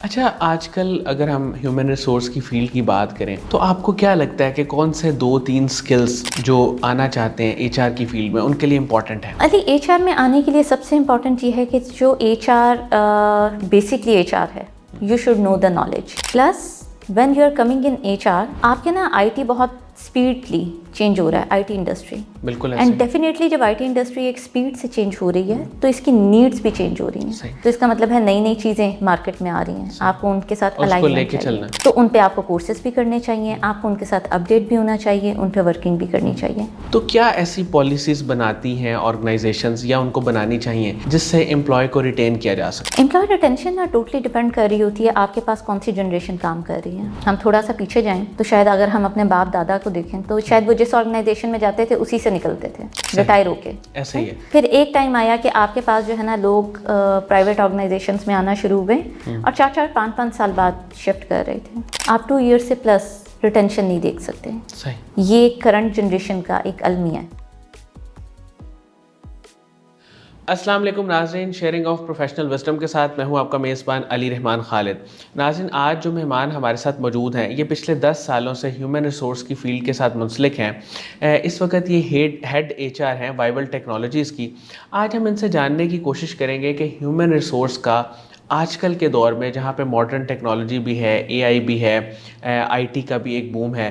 اچھا آج کل اگر ہم ہیومن ریسورس کی فیلڈ کی بات کریں تو آپ کو کیا لگتا ہے کہ کون سے 2-3 سکلز جو آنا چاہتے ہیں ایچ آر کی فیلڈ میں ان کے لیے امپورٹنٹ ہے؟ ابھی ایچ آر میں آنے کے لیے سب سے امپورٹنٹ یہ ہے کہ جو H R basically H R ہے you should know the knowledge plus when you are coming in H R آپ کے نا آئی ٹی بہت اسپیڈلی چینج ہو رہا ہے آئی ٹی انڈسٹری بالکل اینڈ ڈیفینیٹلی جب آئی ٹی انڈسٹری ایک اسپیڈ سے چینج ہو رہی ہے تو اس کی نیڈس بھی چینج ہو رہی ہیں تو اس کا مطلب ہے نئی نئی چیزیں مارکیٹ میں آ رہی ہیں آپ کو ان کے ساتھ الائنمنٹ چاہیے تو ان پہ آپ کو کورسز بھی کرنے چاہیے آپ کو ان کے ساتھ اپڈیٹ بھی ہونا چاہیے ان پہ ورکنگ بھی کرنی چاہیے. تو کیا ایسی پالیسیز بناتی ہیں آرگنائزیشنز یا ان کو بنانی چاہیے جس سے امپلائی کو ریٹین کیا جا سکے؟ امپلائی ریٹینشن نا ٹوٹلی ڈپینڈ کر رہی ہوتی ہے آپ کے پاس کون سی جنریشن کام کر رہی ہے. ہم تھوڑا سا پیچھے جائیں تو شاید اگر ہم اپنے باپ دادا کو دیکھیں تو شاید وہ جس آرگنائزیشن میں جاتے تھے اسی سے نکلتے تھے ریٹائر ہو کے. ایسے ہی ہے. پھر ایک ٹائم آیا کہ آپ کے پاس جو ہے نا لوگ پرائیویٹ آرگنائزیشنس میں آنا شروع ہوئے اور 4-5 سال بعد شفٹ کر رہے تھے. آپ 2 ایئر سے پلس ریٹینشن نہیں دیکھ سکتے. یہ کرنٹ جنریشن کا ایک المیہ ہے. السلام علیکم ناظرین، شیئرنگ آف پروفیشنل وزڈم کے ساتھ میں ہوں آپ کا میزبان علی رحمان خالد. ناظرین، آج جو مہمان ہمارے ساتھ موجود ہیں یہ پچھلے 10 سالوں سے ہیومن ریسورس کی فیلڈ کے ساتھ منسلک ہیں. اس وقت یہ ہیڈ ایچ آر ہیں وائبل ٹیکنالوجیز کی. آج ہم ان سے جاننے کی کوشش کریں گے کہ ہیومن ریسورس کا آج کل کے دور میں جہاں پہ ماڈرن ٹیکنالوجی بھی ہے، اے آئی بھی ہے، آئی ٹی کا بھی ایک بوم ہے،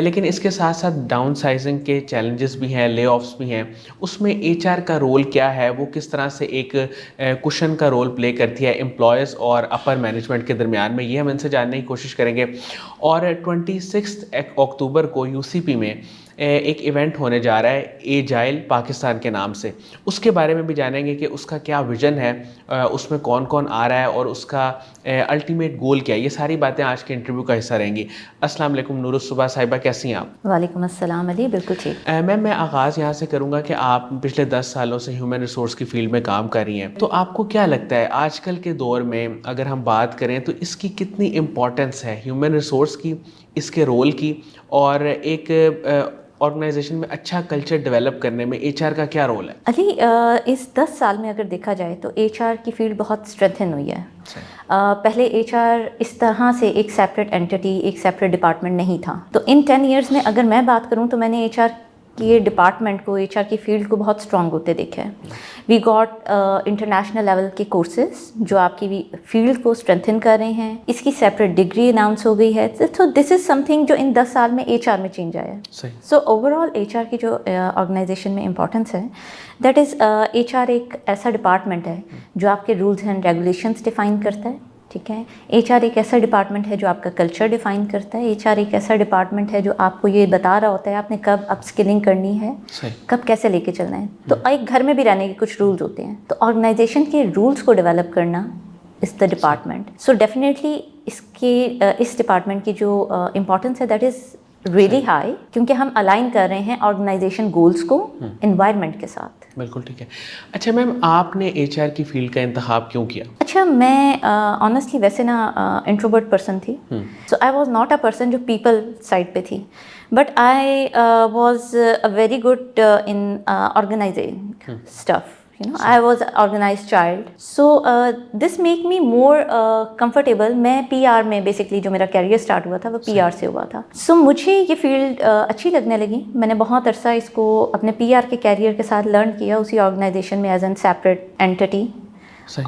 لیکن اس کے ساتھ ساتھ ڈاؤن سائزنگ کے چیلنجز بھی ہیں، لے آفس بھی ہیں. اس میں ایچ آر کا رول کیا ہے، وہ کس طرح سے ایک کشن کا رول پلے کرتی ہے امپلائیز اور اپر مینجمنٹ کے درمیان میں، یہ ہم ان سے جاننے کی کوشش کریں گے. اور 26 اکتوبر کو یو سی پی میں ایک ایونٹ ہونے جا رہا ہے ایجائل پاکستان کے نام سے. اس کے بارے میں بھی جانیں گے کہ اس کا کیا ویژن ہے، اس میں کون کون آ رہا ہے اور اس کا الٹیمیٹ گول کیا ہے. یہ ساری باتیں آج کے انٹرویو کا حصہ رہیں گی. السلام علیکم نور الصبح صاحبہ، کیسی ہیں آپ؟ وعلیکم السلام علی، بالکل ٹھیک. میم میں آغاز یہاں سے کروں گا کہ آپ پچھلے 10 سالوں سے ہیومن ریسورس کی فیلڈ میں کام کر رہی ہیں، تو آپ کو کیا لگتا ہے آج کل کے دور میں اگر ہم بات کریں تو اس کی کتنی امپورٹنس ہے، ہیومن ریسورس کی، اس کے رول کی، اور ایک آرگنائزیشن میں اچھا کلچر ڈیولپ کرنے میں ایچ آر کا کیا رول ہے؟ علی، اس 10 سال میں اگر دیکھا جائے تو ایچ آر کی فیلڈ بہت اسٹرینتھن ہوئی ہے. پہلے ایچ آر اس طرح سے ایک سیپریٹ انٹیٹی، ایک سیپریٹ ڈپارٹمنٹ نہیں تھا. تو ان 10 ایئرس میں اگر میں بات کروں تو میں نے ایچ آر کی ڈپارٹمنٹ کو، ایچ آر کی فیلڈ کو بہت اسٹرانگ ہوتے دیکھا ہے. وی گاٹ انٹرنیشنل لیول کے کورسز جو آپ کی فیلڈ کو اسٹرینتھن کر رہے ہیں. اس کی سیپریٹ ڈگری اناؤنس ہو گئی ہے. تو دس از سم تھنگ جو ان 10 سال میں ایچ آر میں چینج آیا ہے. سو اوور آل ایچ آر کی جو آرگنائزیشن میں امپورٹنس ہے، دیٹ از ایچ آر ایک ایسا ڈپارٹمنٹ ہے جو آپ کے رولز اینڈ ریگولیشنس ڈیفائن کرتا ہے. ٹھیک ہے. ایچ آر ایک ایسا ڈپارٹمنٹ ہے جو آپ کا کلچر ڈیفائن کرتا ہے. ایچ آر ایک ایسا ڈپارٹمنٹ ہے جو آپ کو یہ بتا رہا ہوتا ہے آپ نے کب اپ اسکلنگ کرنی ہے، کب کیسے لے کے چلنا ہے. تو ایک گھر میں بھی رہنے کے کچھ رولز ہوتے ہیں، تو آرگنائزیشن کے رولز کو ڈیولپ کرنا is the department. So definitely اس ڈپارٹمنٹ کی جو امپورٹنس ہے دیٹ از ریئلی ہائی، کیونکہ ہم الائن کر رہے ہیں آرگنائزیشن گولز کو انوائرمنٹ کے ساتھ. بالکل ٹھیک ہے. اچھا میم، آپ نے ایچ آر کی فیلڈ کا انتخاب کیوں کیا؟ اچھا، میں آنیسٹلی ویسے نا انٹروورٹ پرسن تھی. So I was not a person جو پیپل سائڈ پہ تھی، but I was very good in organising stuff. I was an organized child. So this make me more comfortable. میں پی آر میں basically جو میرا career start ہوا تھا وہ پی آر سے ہوا تھا. سو مجھے یہ فیلڈ اچھی لگنے لگی. میں نے بہت عرصہ اس کو اپنے پی آر کے کیریئر کے ساتھ لرن کیا اسی آرگنائزیشن میں ایز این سیپریٹ اینٹیٹی،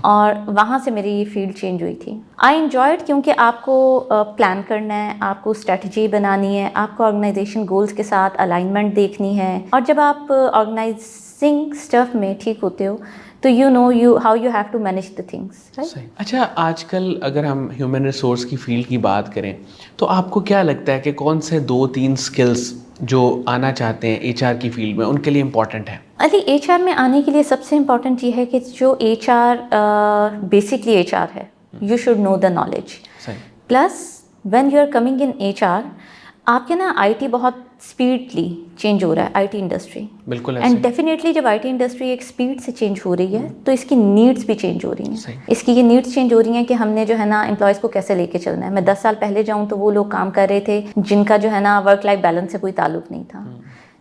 اور وہاں سے میری یہ فیلڈ چینج ہوئی تھی. آئی انجوائڈ، کیونکہ آپ کو پلان کرنا ہے، آپ کو اسٹریٹجی بنانی ہے، آپ کو آرگنائزیشن گولز کے ساتھ الائنمنٹ دیکھنی ہے، اور جب آپ آرگنائزنگ اسٹف میں ٹھیک ہوتے ہو تو you know how you have to manage the things. اچھا آج کل اگر ہم ہیومن ریسورس کی فیلڈ کی بات کریں تو آپ کو کیا لگتا ہے کہ کون سے 2-3 سکلز جو آنا چاہتے ہیں ایچ آر کی فیلڈ میں ان کے لیے امپورٹنٹ ہے؟ ابھی ایچ آر میں آنے کے لیے سب سے امپورٹنٹ یہ ہے کہ جو H R basically H R ہے you should know the knowledge. Plus when you are coming in H R آپ کے نا آئی ٹی بہت اسپیڈلی چینج ہو رہا ہے آئی ٹی انڈسٹری. بالکل. اینڈ ڈیفینیٹلی جب آئی ٹی انڈسٹری ایک اسپیڈ سے چینج ہو رہی ہے تو اس کی نیڈس بھی چینج ہو رہی ہیں. اس کی یہ نیڈس چینج ہو رہی ہیں کہ ہم نے جو ہے نا امپلائیز کو کیسے لے کے چلنا ہے. میں 10 سال پہلے جاؤں تو وہ لوگ کام کر رہے تھے جن کا جو ہے نا ورک لائف بیلنس سے کوئی تعلق نہیں تھا.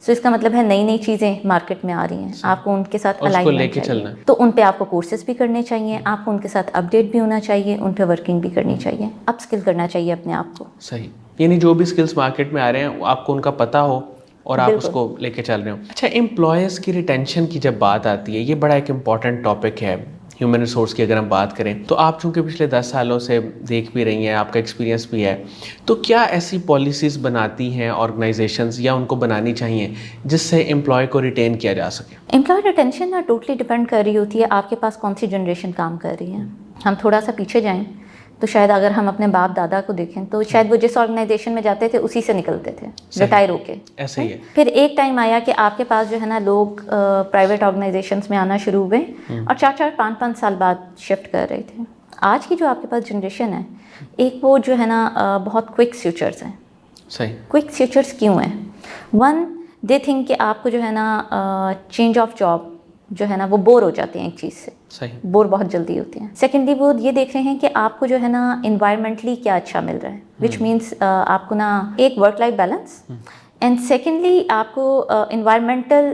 سو اس کا مطلب ہے نئی نئی چیزیں مارکیٹ میں آ رہی ہیں, آپ کو ان کے ساتھ الائن لے کے چلنا ہے. تو ان پہ آپ کو کورسز بھی کرنے چاہیے, آپ کو ان کے ساتھ اپڈیٹ بھی ہونا چاہیے, ان پہ ورکنگ بھی کرنی چاہیے, اپ اسکل کرنا چاہیے اپنے آپ کو. صحیح, یعنی جو بھی اسکلس مارکیٹ میں آ رہے ہیں آپ کو ان کا پتہ ہو اور آپ اس کو لے کے چل رہے ہو. اچھا, امپلائیز کی ریٹینشن کی جب بات آتی ہے, یہ بڑا ایک امپورٹنٹ ٹاپک ہے ہیومن ریسورس کی. اگر ہم بات کریں تو آپ چونکہ پچھلے 10 سالوں سے دیکھ بھی رہی ہیں, آپ کا ایکسپیرینس بھی ہے, تو کیا ایسی پالیسیز بناتی ہیں آرگنائزیشنز یا ان کو بنانی چاہیے جس سے امپلائی کو ریٹین کیا جا سکے؟ امپلائی ریٹینشن نا ٹوٹلی ڈپینڈ کر رہی ہوتی ہے آپ کے پاس کون سی جنریشن کام کر رہی ہے. ہم تھوڑا سا پیچھے جائیں تو شاید اگر ہم اپنے باپ دادا کو دیکھیں تو شاید وہ جس آرگنائزیشن میں جاتے تھے اسی سے نکلتے تھے ریٹائر ہو کے. ایسے ہی ہے. پھر ایک ٹائم آیا کہ آپ کے پاس جو ہے نا لوگ پرائیویٹ آرگنائزیشنس میں آنا شروع ہوئے اور 4-5 سال بعد شفٹ کر رہے تھے. آج کی جو آپ کے پاس جنریشن ہے, ایک وہ جو ہے نا بہت کوئک سوئچرز ہیں. صحیح. کوئک سوئچرز کیوں ہیں؟ ون, دے تھنک کہ آپ کو جو ہے نا چینج آف جاب جو ہے نا وہ بور ہو جاتے ہیں ایک چیز سے. صحیح. بور بہت جلدی ہوتے ہیں. سیکنڈلی وہ یہ دیکھ رہے ہیں کہ آپ کو جو ہے نا انوائرمنٹلی کیا اچھا مل رہا ہے, وچ مینس آپ کو نا ایک work life balance, and secondly آپ کو انوائرمنٹل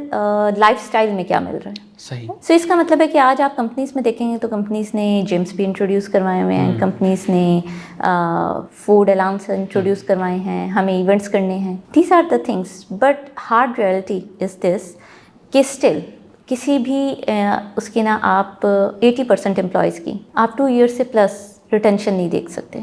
لائف اسٹائل میں کیا مل رہا ہے. صحیح. سو اس کا مطلب ہے کہ آج آپ کمپنیز میں دیکھیں گے تو کمپنیز نے جمس بھی انٹروڈیوس کروائے ہوئے ہیں, کمپنیز نے فوڈ الاؤنس انٹروڈیوس کروائے ہیں, ہمیں ایونٹس کرنے ہیں. These are the things, but hard reality is this کہ اسٹل کسی بھی اس کی نا آپ 80% امپلائیز کی آپ 2 ایئر سے پلس ریٹینشن نہیں دیکھ سکتے.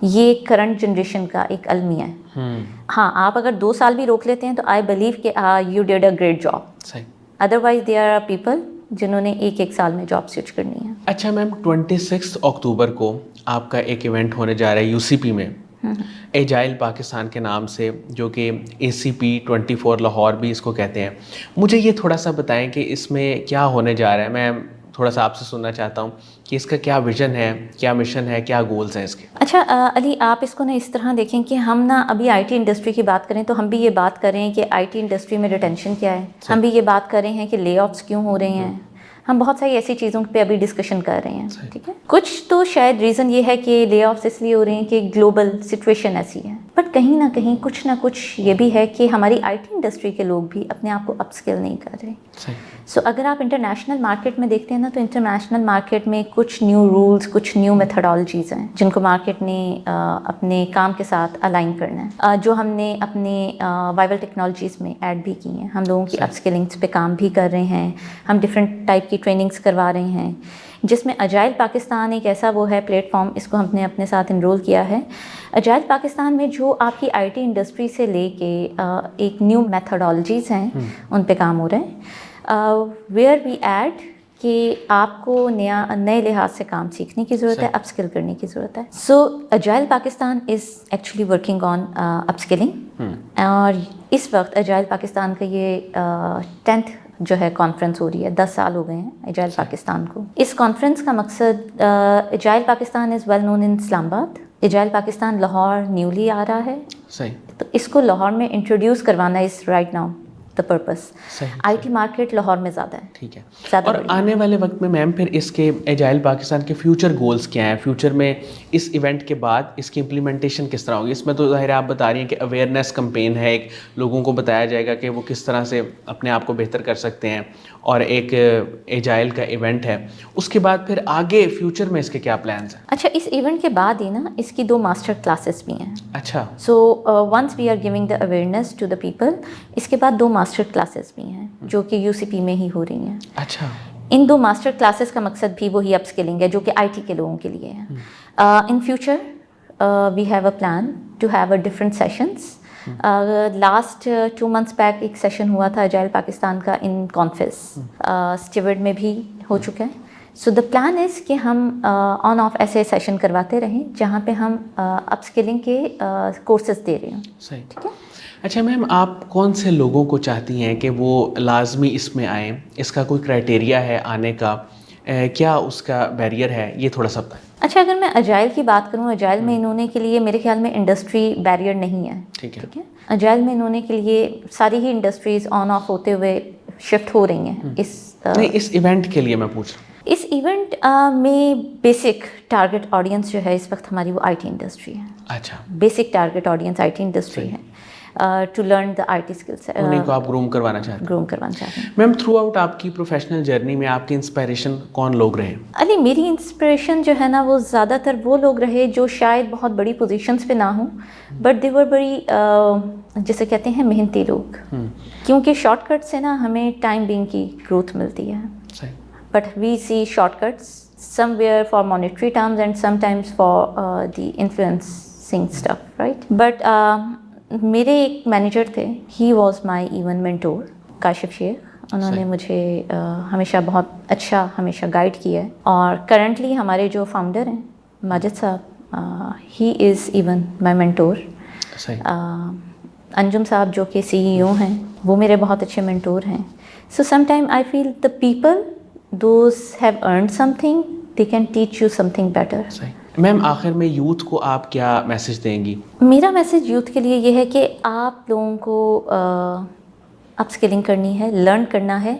یہ کرنٹ جنریشن کا ایک المیہ ہے. ہاں, آپ اگر 2 سال بھی روک لیتے ہیں تو آئی بلیو کہ you did a great job. Otherwise they are people جنہوں نے 1 سال میں جاب سوئچ کرنی ہے. اچھا میم, 26 اکتوبر کو آپ کا ایک ایونٹ ہونے جا رہا ہے UCP میں, ایجائل پاکستان کے نام سے, جو کہ ACP24 لاہور بھی اس کو کہتے ہیں. مجھے یہ تھوڑا سا بتائیں کہ اس میں کیا ہونے جا رہا ہے. میں تھوڑا سا آپ سے سننا چاہتا ہوں کہ اس کا کیا ویژن ہے, کیا مشن ہے, کیا گولز ہیں اس کے. اچھا علی, آپ اس کو نا اس طرح دیکھیں کہ ہم نا ابھی IT انڈسٹری کی بات کریں تو ہم بھی یہ بات کریں کہ IT انڈسٹری میں ریٹینشن کیا ہے. ہم بھی یہ بات کر رہے ہیں کہ لے آفس کیوں ہو رہے ہیں. ہم بہت ساری ایسی چیزوں پہ ابھی ڈسکشن کر رہے ہیں. ٹھیک ہے, کچھ تو شاید ریزن یہ ہے کہ لے آفس اس لیے ہو رہے ہیں کہ گلوبل سچویشن ایسی ہے, بٹ کہیں نہ کہیں کچھ نہ کچھ یہ بھی ہے کہ ہماری IT انڈسٹری کے لوگ بھی اپنے آپ کو اپ اسکل نہیں کر رہے. سو اگر آپ انٹرنیشنل مارکیٹ میں دیکھتے ہیں نا تو انٹرنیشنل مارکیٹ میں کچھ نیو رولز, کچھ نیو میتھڈالوجیز ہیں جن کو مارکیٹ نے اپنے کام کے ساتھ الائن کرنا ہے, جو ہم نے اپنے وائبل ٹیکنالوجیز میں ایڈ بھی کی ہیں. ہم لوگوں کی اپ اسکلنگس پہ کام بھی کر رہے ہیں, ہم ڈفرینٹ ٹائپ کی ٹریننگس کروا رہے ہیں, جس میں اجائل پاکستان ایک ایسا وہ ہے پلیٹ فارم, اس کو ہم نے اپنے ساتھ انرول کیا ہے. اجائل پاکستان میں جو آپ کی IT انڈسٹری سے لے کے ایک نیو میتھڈالوجیز ہیں ان پہ کام ہو رہے ہیں, ویئر وی ایڈ کہ آپ کو نئے لحاظ سے کام سیکھنے کی ضرورت ہے, اپ اسکل کرنے کی ضرورت ہے. So Agile Pakistan is actually working on upskilling, اور اس وقت اجائل پاکستان کا یہ 10th جو ہے کانفرنس ہو رہی ہے. 10 سال ہو گئے ہیں اجائل پاکستان کو. اس کانفرنس کا مقصد, اجائل پاکستان از ویل نون ان اسلام آباد. اجائل پاکستان لاہور نیولی آ رہا ہے, تو اس کو لاہور میں انٹروڈیوس کروانا is right now the purpose. IT market Lahore میں زیادہ ہے. ٹھیک ہے, اور آنے والے وقت میں میم پھر اس کے ایجائل پاکستان کے فیوچر گولز کیا ہیں؟ فیوچر میں اس ایونٹ کے بعد اس کی امپلیمنٹیشن کس طرح ہوگی؟ اس میں تو ظاہر آپ بتا رہی ہیں کہ اویئرنیس کمپین ہے, ایک لوگوں کو بتایا جائے گا کہ وہ کس طرح سے اپنے آپ کو بہتر کر سکتے ہیں, اور ایک ایجائل کا ایونٹ ہے. اس کے بعد پھر آگے فیوچر میں اس کے کیا پلانز ہیں؟ اچھا, اس ایونٹ کے بعد ہی نا اس کی 2 ماسٹر کلاسز بھی ہیں. اچھا. So once we are giving the awareness to the people, اس کے بعد 2 ماسٹر کلاسز بھی ہیں جو کہ UCP میں ہی ہو رہی ہیں. اچھا. ان 2 ماسٹر کلاسز کا مقصد بھی وہی اپ اسکلنگ ہے جو کہ IT کے لوگوں کے لیے ہے. In future we have a plan to have a different sessions. Last 2 months back ایک سیشن ہوا تھا اجائل پاکستان کا ان کانفرنس, اسٹیورڈ میں بھی ہو چکا ہے. سو دا پلان از کہ ہم آن آف ایسے سیشن کرواتے رہیں جہاں پہ ہم اپ اسکلنگ کے کورسز دے رہے ہوں. صحیح. ٹھیک ہے. اچھا میم, آپ کون سے لوگوں کو چاہتی ہیں کہ وہ لازمی اس میں آئیں؟ اس کا کوئی کرائٹیریا ہے آنے کا, کیا اس کا بیریئر ہے, یہ تھوڑا سا بتائیں. اچھا, اگر میں اجائل کی بات کروں, اجائل میں انہوں کے لیے میرے خیال میں انڈسٹری بیریئر نہیں ہے. ٹھیک ہے. اجائل میں انہوں کے لیے ساری ہی انڈسٹریز آن آف ہوتے ہوئے شفٹ ہو رہی ہیں. اس ایونٹ کے لیے میں پوچھ رہا ہوں. اس ایونٹ میں بیسک ٹارگٹ آڈینس جو ہے اس وقت ہماری وہ IT انڈسٹری ہے. اچھا. Basic target audience IT industry ہے. To learn the IT skills. انہیں کو آپ گروم کروانا چاہتے ہیں. گروم کروانا چاہتے ہیں. میم تھرو آؤٹ آپ کی پروفیشنل جرنی میں آپ کی انسپائریشن کون لوگ رہے؟ علی میری انسپریشن جو ہے نا وہ زیادہ تر وہ لوگ رہے جو شاید بہت بڑی پوزیشنس پہ نہ ہوں بٹ دے ور بڑی جسے کہتے ہیں محنتی لوگ. کیونکہ شارٹ کٹ سے نا ہمیں ٹائم بینگ کی گروتھ ملتی ہے. But we see shortcuts somewhere for monetary terms and sometimes for the influencing stuff, right? But میرے ایک مینیجر تھے, he was my even mentor, Kashif شیخ. انہوں نے مجھے ہمیشہ بہت اچھا ہمیشہ گائیڈ کیا ہے. اور کرنٹلی ہمارے جو فاؤنڈر ہیں ماجد صاحب, he is even my mentor. انجم صاحب جو کہ CEO ہیں وہ میرے بہت اچھے mentor ہیں. So sometime I feel the people those have earned something, they can teach you something better. میم آخر میں یوتھ کو آپ کیا میسج دیں گی؟ میرا میسج یوتھ کے لیے یہ ہے کہ آپ لوگوں کو اپ اسکلنگ کرنی ہے, لرن کرنا ہے.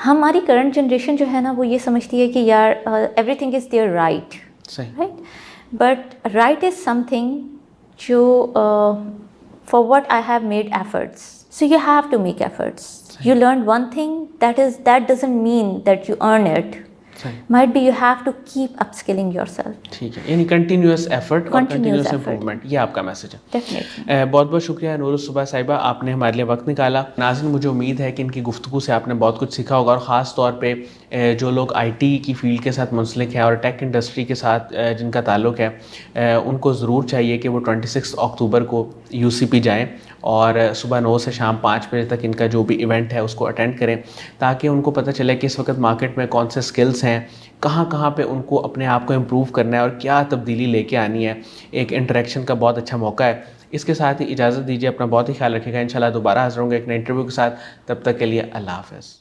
ہماری کرنٹ جنریشن جو ہے نا وہ یہ سمجھتی ہے کہ یار everything is there right, right, but right is something جو for what I have made efforts. So you have to make efforts. You learned one thing, that doesn't mean that you earn it. Might be you have to keep upskilling yourself. ٹھیک ہے, یعنی continuous effort اور continuous improvement, یہ آپ کا message ہے. Definitely. بہت بہت شکریہ نور الصبح صاحبہ, آپ نے ہمارے لیے وقت نکالا. ناظرین مجھے امید ہے کہ ان کی گفتگو سے آپ نے بہت کچھ سیکھا ہوگا, اور خاص طور پہ جو لوگ IT کی فیلڈ کے ساتھ منسلک ہیں اور ٹیک انڈسٹری کے ساتھ جن کا تعلق ہے, ان کو ضرور چاہیے کہ وہ 26 اکتوبر کو UCP جائیں اور صبح 9 سے شام 5 بجے تک ان کا جو بھی ایونٹ ہے اس کو اٹینڈ کریں, تاکہ ان کو پتہ چلے کہ اس وقت مارکیٹ میں کون سے سکلز ہیں, کہاں کہاں پہ ان کو اپنے آپ کو امپروو کرنا ہے اور کیا تبدیلی لے کے آنی ہے. ایک انٹریکشن کا بہت اچھا موقع ہے. اس کے ساتھ ہی اجازت دیجیے, اپنا بہت ہی خیال رکھیے گا. انشاءاللہ دوبارہ حاضر ہوں گے ایک نئے انٹرویو کے ساتھ. تب تک کے لیے اللہ حافظ.